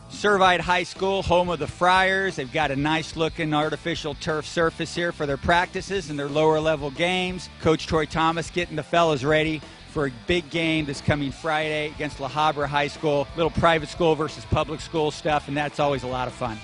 Servite High School, home of the Friars. They've got a nice-looking artificial turf surface here for their practices and their lower-level games. Coach Troy Thomas getting the fellas ready for a big game this coming Friday against Habra High School. Little private school versus public school stuff, and that's always a lot of fun.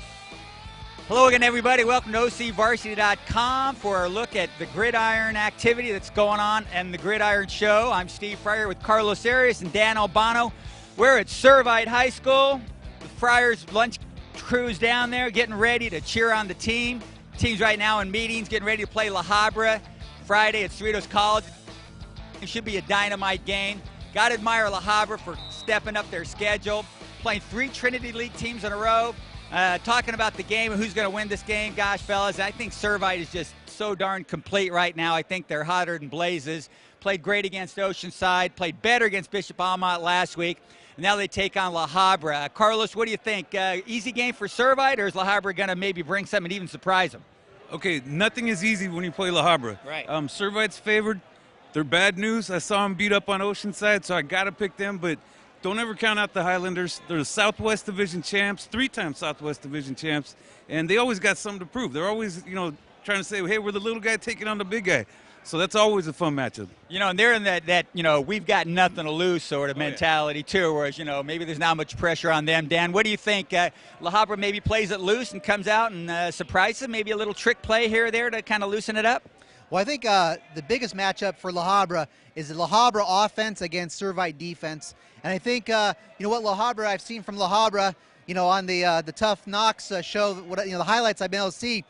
Hello again, everybody. Welcome to OCVarsity.com for our look at the Gridiron activity that's going on and the Gridiron Show. I'm Steve Fryer with Carlos Arias and Dan Albano. We're at Servite High School. The Friars lunch crew's down there getting ready to cheer on the team. The team's right now in meetings, getting ready to play Habra Friday at Cerritos College. It should be a dynamite game. Got to admire Habra for stepping up their schedule, playing 3 Trinity League teams in a row. Talking about the game and who's going to win this game, gosh, fellas, I think Servite is just so darn complete right now. I think they're hotter than blazes. Played great against Oceanside, played better against Bishop Almont last week. Now they take on Habra. Carlos, what do you think? Easy game for Servite, or is Habra going to maybe bring something and even surprise them? Okay, nothing is easy when you play Habra. Right. Servite's favored. They're bad news. I saw them beat up on Oceanside, so I got to pick them, but don't ever count out the Highlanders. They're the Southwest Division champs, 3-time Southwest Division champs, and they always got something to prove. They're always, trying to say, hey, we're the little guy taking on the big guy. So that's always a fun matchup. And they're in that we've got nothing to lose sort of mentality, too, whereas, maybe there's not much pressure on them. Dan, what do you think? Habra maybe plays it loose and comes out and surprises them? Maybe a little trick play here or there to kind of loosen it up? Well, I think the biggest matchup for Habra is the Habra offense against Servite defense. And I think, what Habra, I've seen from Habra, on the Tough Knocks show, the highlights I've been able to see,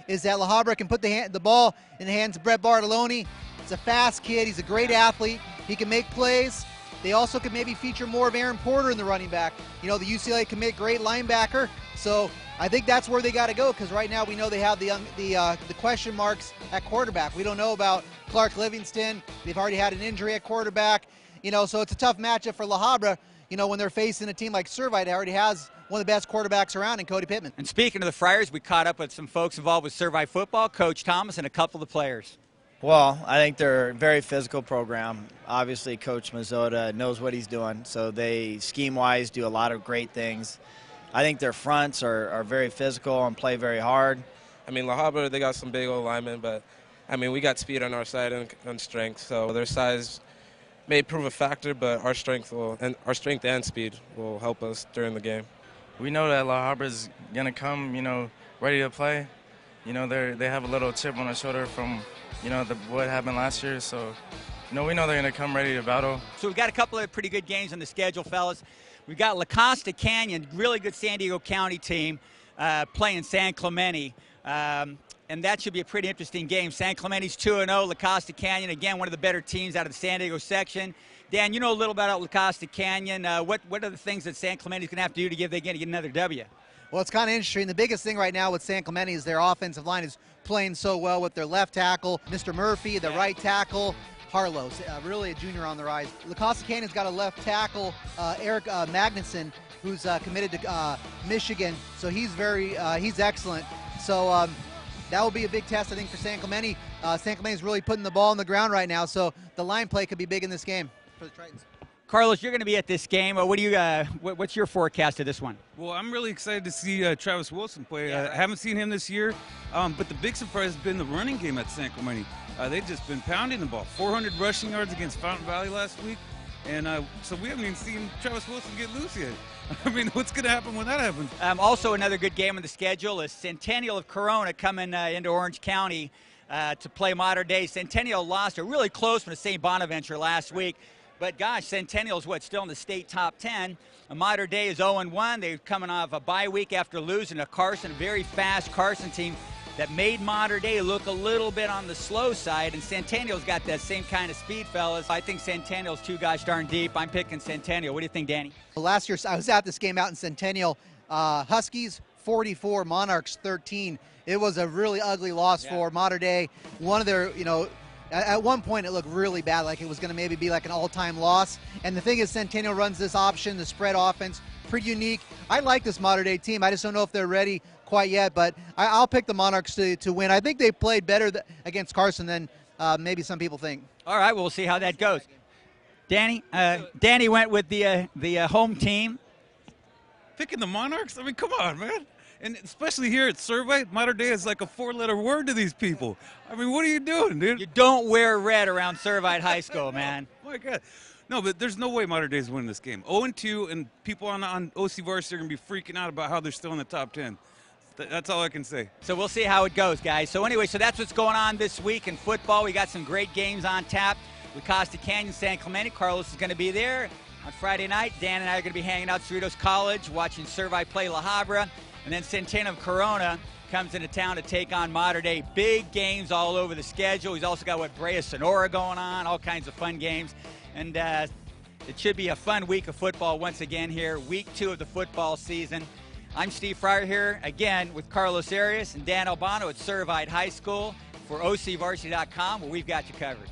is that Habra can put the ball in the hands of Brett Bartoloni. He's a fast kid. He's a great athlete. He can make plays. They also could maybe feature more of Aaron Porter in the running back. The UCLA commit great linebacker. So I think that's where they got to go, because right now we know they have the question marks at quarterback. We don't know about Clark Livingston. They've already had an injury at quarterback. So it's a tough matchup for Habra, when they're facing a team like Servite that already has one of the best quarterbacks around in Cody Pittman. And speaking of the Friars, we caught up with some folks involved with Servite football, Coach Thomas and a couple of the players. Well, I think they're a very physical program. Obviously, Coach Mazzotta knows what he's doing, so they, scheme-wise, do a lot of great things. I think their fronts are very physical and play very hard. I mean, Habra, they got some big old linemen, but, we got speed on our side and strength, so their size may prove a factor, but our strength and speed will help us during the game. We know that Habra is going to come, ready to play. They have a little chip on their shoulder from, what happened last year. So, we know they're going to come ready to battle. So we've got a couple of pretty good games on the schedule, fellas. We've got Costa Canyon, really good San Diego County team, playing San Clemente. And that should be a pretty interesting game. San Clemente's 2-0. Costa Canyon, again, one of the better teams out of the San Diego section. Dan, you know a little about Costa Canyon. What are the things that San Clemente's going to have to do to get another W? Well, it's kind of interesting. The biggest thing right now with San Clemente is their offensive line is playing so well with their left tackle, Mr. Murphy, the right tackle, Harlow, really a junior on the rise. Costa Canyon's got a left tackle, Eric Magnuson, who's committed to Michigan, so he's excellent. So that will be a big test, I think, for San Clemente. San Clemente's really putting the ball on the ground right now, so the line play could be big in this game for the Tritons. Carlos, you're going to be at this game. What's your forecast of this one? Well, I'm really excited to see Travis Wilson play. I haven't seen him this year, but the big surprise has been the running game at San Clemente. They've just been pounding the ball. 400 rushing yards against Fountain Valley last week, and so we haven't even seen Travis Wilson get loose yet. What's going to happen when that happens? Also, another good game on the schedule is Centennial of Corona coming into Orange County to play Mater Dei. Centennial lost a really close one to St. Bonaventure last week. But, gosh, Centennial's still in the state top 10. Mater Dei is 0-1. They're coming off a bye week after losing to Carson, a very fast Carson team that made Mater Dei look a little bit on the slow side. And Centennial's got that same kind of speed, fellas. I think Centennial's too gosh darn deep. I'm picking Centennial. What do you think, Danny? Well, last year I was at this game out in Centennial. Huskies 44, Monarchs 13. It was a really ugly loss for Mater Dei. One of their, at one point it looked really bad, like it was going to maybe be like an all-time loss. And the thing is, Centennial runs this option, the spread offense, pretty unique. I like this Mater Dei team. I just don't know if they're ready quite yet, but I'll pick the Monarchs to win. I think they played better against Carson than maybe some people think. All right, well, we'll see how that goes. Danny went with the home team. Picking the Monarchs? I mean, come on, man. And especially here at Servite, Mater Dei is like a 4-letter word to these people. I mean, what are you doing, dude? You don't wear red around Servite High School, man. Oh, my God. No, but there's no way Mater Dei is winning this game. 0-2, and people on OCVarsity are going to be freaking out about how they're still in the top 10. That's all I can say. So we'll see how it goes, guys. So anyway, so that's what's going on this week in football. We got some great games on tap with Costa Canyon, San Clemente. Carlos is going to be there on Friday night. Dan and I are going to be hanging out at Cerritos College, watching Servite play La Habra. And then Centennial of Corona comes into town to take on Mater Dei. Big games all over the schedule. He's also got Brea Sonora going on, all kinds of fun games. And it should be a fun week of football once again here, week 2 of the football season. I'm Steve Fryer here again with Carlos Arias and Dan Albano at Servite High School for OCVarsity.com, where we've got you covered.